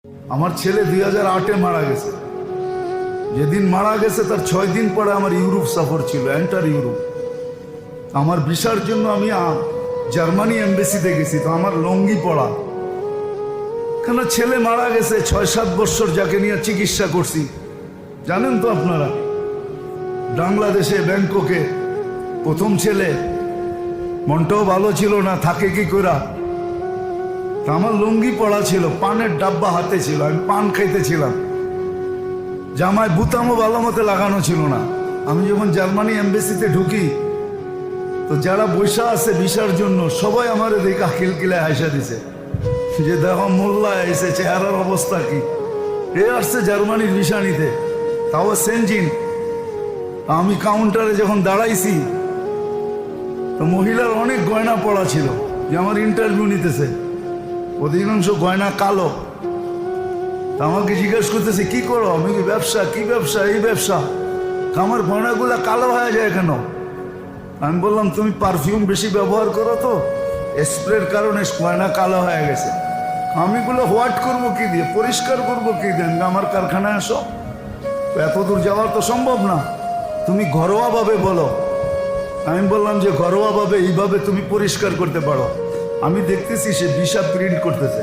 আমার ছেলে 2008-এ মারা গেছে। যেদিন মারা গেছে তার 6 দিন পরে আমার ইউরোপ সফর ছিল, এন্টার ইউরোপ। আমার ভিসার জন্য আমি জার্মানি এমবেসিতে গেছি, তো আমার লঙ্গি পড়া, কেন ছেলে মারা গেছে। 6-7 বছর যাকে নিয়ে চিকিৎসা করছি, জানেন তো আপনারা, বাংলাদেশে ব্যাংককে। প্রথম ছেলে, মনটাও ভালো ছিল না, থাকে কি করা। আমার লুঙ্গি পড়া ছিল, পানের ডাব্বা হাতে ছিল, আমি পান খাইতেছিলাম, জামায় বুতামও ভালো মতো লাগানো ছিল না। আমি যখন জার্মানি এমবেসিতে ঢুকি, তো যারা বৈশা আছে ভিসার জন্য সবাই আমার দেখে খিলখিলায় হাসা দিছে যে দেখো মোল্লা এসে, চেহারার অবস্থা কি। এ আসছে জার্মানির ভিসা নিতে, তাও সেনজিন। আমি কাউন্টারে যখন দাঁড়াইছি, তো মহিলার অনেক গয়না পড়া ছিল, যে আমার ইন্টারভিউ নিতেছে। অধিকাংশ গয়না কালো। তা আমাকে জিজ্ঞেস করতেছে কি করো? আমি কি ব্যবসা? কি ব্যবসা? এই ব্যবসা। আমার গয়নাগুলো কালো হয়ে যায় কেন? আমি বললাম তুমি পারফিউম বেশি ব্যবহার করো, তো স্প্রের কারণে গয়না কালো হয়ে গেছে। আমিগুলো হোয়াট করবো কি দিয়ে, পরিষ্কার করবো কি দিয়ে? আমার কারখানায় আসো, এত দূর যাওয়ার তো সম্ভব না, তুমি ঘরোয়াভাবে বলো। আমি বললাম যে ঘরোয়াভাবে এইভাবে তুমি পরিষ্কার করতে পারো। আমি দেখতেছি সে ভিসা প্রিন্ট করতেছে।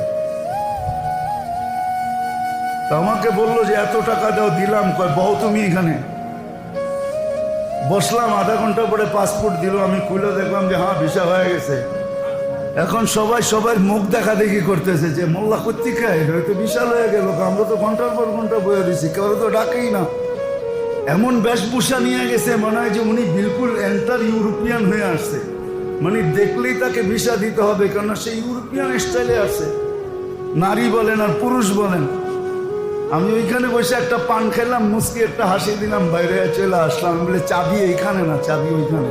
তা আমাকে বললো যে এত টাকা দাও, দিলাম। কয় বউ তুমি এখানে। বসলাম, আধা ঘন্টা পরে পাসপোর্ট দিল। আমি খুলে দেখলাম যে হ্যাঁ ভিসা হয়ে গেছে। এখন সবাই সবার মুখ দেখা দেখি করতেছে যে মোল্লা কর্তিকায় হয়তো বিশাল হয়ে গেল, আমরা তো ঘন্টার পর ঘন্টা বয়ে দিছি, কেউ তো ডাকেই না। এমন বেশভূষা নিয়ে গেছে, মনে হয় যে উনি বিলকুল এন্টার ইউরোপিয়ান হয়ে আসছে। মানে দেখলেই তাকে ভিসা দিতে হবে, কেননা সে ইউরোপিয়ান স্টাইলে আসছে, নারী বলেন আর পুরুষ বলেন। আমি ওইখানে বসে একটা পান খেলাম, মুসকি একটা হাসি দিলাম, বাইরে চলে আসলাম। বলে চাবি এইখানে না, চাবি ওইখানে।